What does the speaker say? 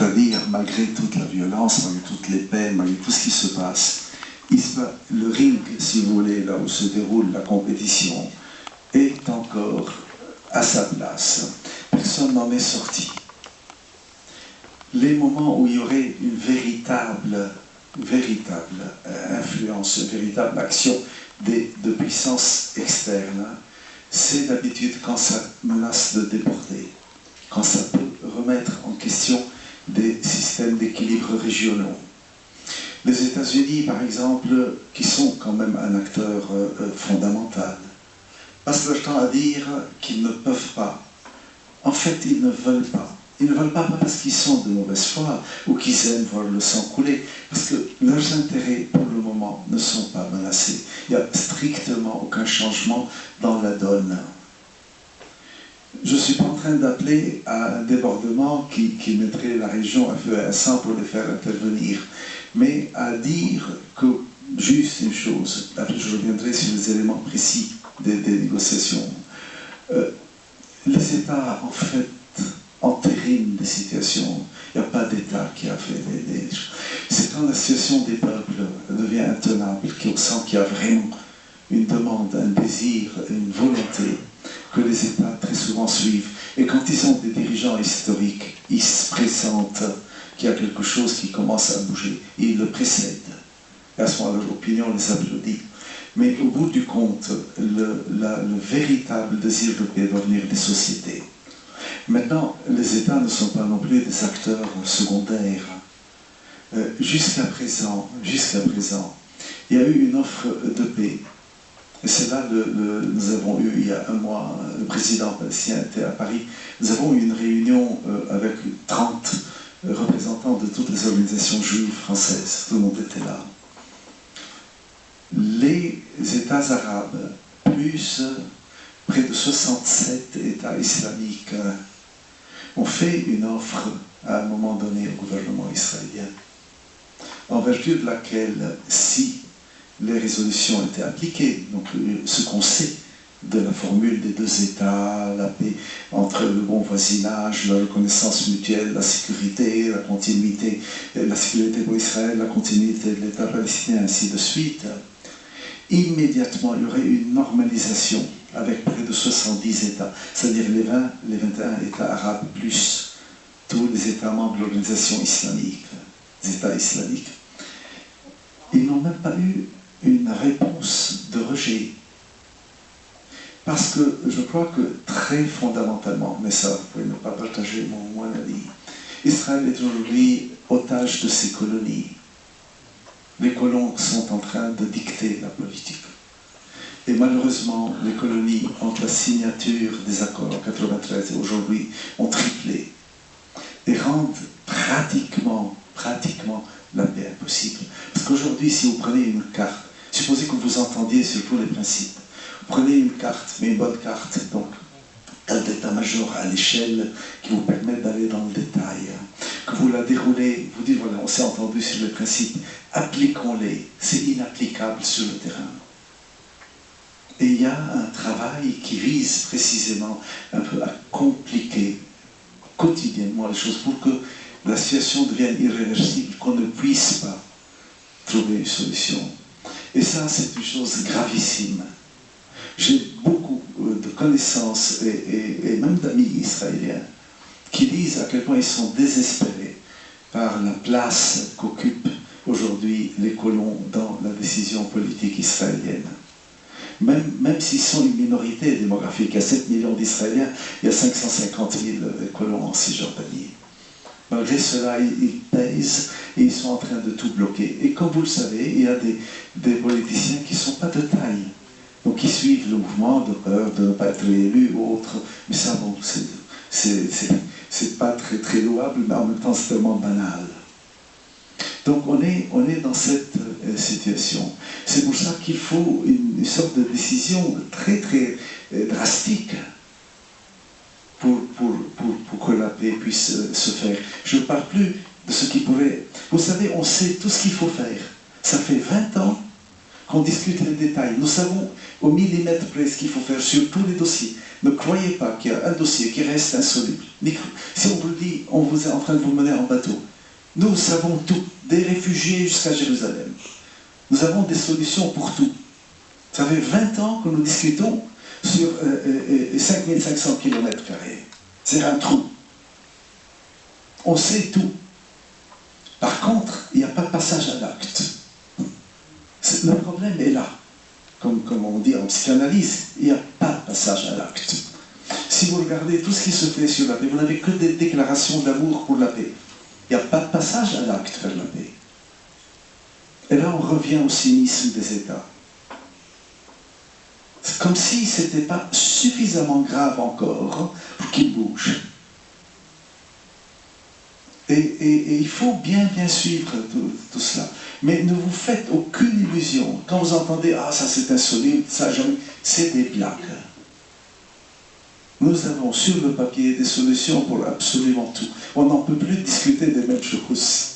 C'est-à-dire, malgré toute la violence, malgré toutes les peines, malgré tout ce qui se passe, le ring, si vous voulez, là où se déroule la compétition, est encore à sa place. Personne n'en est sorti. Les moments où il y aurait une véritable influence, une véritable action de puissances externes, c'est d'habitude quand ça menace de déborder, quand ça peut remettre en question des systèmes d'équilibre régionaux. Les États-Unis, par exemple, qui sont quand même un acteur fondamental, passent leur temps à dire qu'ils ne peuvent pas. En fait, ils ne veulent pas. Ils ne veulent pas parce qu'ils sont de mauvaise foi ou qu'ils aiment voir le sang couler, parce que leurs intérêts, pour le moment, ne sont pas menacés. Il n'y a strictement aucun changement dans la donne. Je ne suis pas en train d'appeler à un débordement qui mettrait la région à feu et à sang pour les faire intervenir, mais à dire que, juste une chose, après je reviendrai sur les éléments précis des négociations, les États, en fait, entérinent des situations. Il n'y a pas d'État qui a fait des choses. C'est quand la situation des peuples devient intenable, qu'on sent qu'il y a vraiment une demande, un désir, une volonté, que les États très souvent suivent. Et quand ils ont des dirigeants historiques, ils se pressentent qu'il y a quelque chose qui commence à bouger. Et ils le précèdent. Et à ce moment-là, leur opinion les applaudit. Mais au bout du compte, le véritable désir de paix doit venir des sociétés. Maintenant, les États ne sont pas non plus des acteurs secondaires. Jusqu'à présent, il y a eu une offre de paix. Et c'est là, nous avons eu, il y a un mois, le président palestinien était à Paris, nous avons eu une réunion avec 30 représentants de toutes les organisations juives françaises. Tout le monde était là. Les États arabes, plus près de 67 États islamiques, ont fait une offre à un moment donné au gouvernement israélien, en vertu de laquelle, si les résolutions étaient appliquées, donc ce qu'on sait de la formule des deux États, la paix entre le bon voisinage, la reconnaissance mutuelle, la sécurité, la continuité, la sécurité pour Israël, la continuité de l'État palestinien, ainsi de suite, immédiatement il y aurait une normalisation avec près de 70 États, c'est-à-dire les 21 États arabes plus tous les États membres de l'organisation islamique, les États islamiques. Ils n'ont même pas eu une réponse de rejet. Parce que je crois que très fondamentalement, mais ça, vous pouvez ne pas partager mon avis, Israël est aujourd'hui otage de ses colonies. Les colons sont en train de dicter la politique. Et malheureusement, les colonies, entre la signature des accords en 1993 et aujourd'hui, ont triplé et rendent pratiquement la paix impossible. Parce qu'aujourd'hui, si vous prenez une carte, supposez que vous entendiez sur tous les principes, vous prenez une carte, mais une bonne carte, donc un d'état-major à l'échelle qui vous permet d'aller dans le détail, que vous la déroulez, vous dites voilà, on s'est entendu sur les principes, appliquons-les, c'est inapplicable sur le terrain. Et il y a un travail qui vise précisément un peu à compliquer quotidiennement les choses pour que la situation devienne irréversible, qu'on ne puisse pas trouver une solution. Et ça, c'est une chose gravissime. J'ai beaucoup de connaissances et même d'amis israéliens qui disent à quel point ils sont désespérés par la place qu'occupent aujourd'hui les colons dans la décision politique israélienne. Même s'ils sont une minorité démographique, il y a 7 millions d'Israéliens, il y a 550 000 colons en Cisjordanie. Malgré cela, ils pèsent et ils sont en train de tout bloquer. Et comme vous le savez, il y a des politiciens qui ne sont pas de taille. Donc qui suivent le mouvement de peur de ne pas être réélus ou autre. Mais ça, bon, c'est pas très louable, mais en même temps, c'est tellement banal. Donc on est dans cette situation. C'est pour ça qu'il faut une sorte de décision très drastique pour que la paix puisse se faire. Je ne parle plus de ce qui pourrait... Vous savez, on sait tout ce qu'il faut faire. Ça fait 20 ans qu'on discute les détails. Nous savons au millimètre près ce qu'il faut faire sur tous les dossiers. Ne croyez pas qu'il y a un dossier qui reste insoluble. Si on vous le dit, on vous est en train de vous mener en bateau. Nous savons tout, des réfugiés jusqu'à Jérusalem. Nous avons des solutions pour tout. Ça fait 20 ans que nous discutons sur 5500 km². C'est un trou. On sait tout. Par contre, il n'y a pas de passage à l'acte. Le problème est là. Comme on dit en psychanalyse, il n'y a pas de passage à l'acte. Si vous regardez tout ce qui se fait sur la paix, vous n'avez que des déclarations d'amour pour la paix. Il n'y a pas de passage à l'acte vers la paix. Et là, on revient au cynisme des États. C'est comme si ce n'était pas suffisamment grave encore pour qu'ils bougent. Et il faut bien suivre tout cela. Mais ne vous faites aucune illusion. Quand vous entendez « Ah, ça c'est insolite, ça jamais », c'est des blagues. Nous avons sur le papier des solutions pour absolument tout. On n'en peut plus discuter des mêmes choses.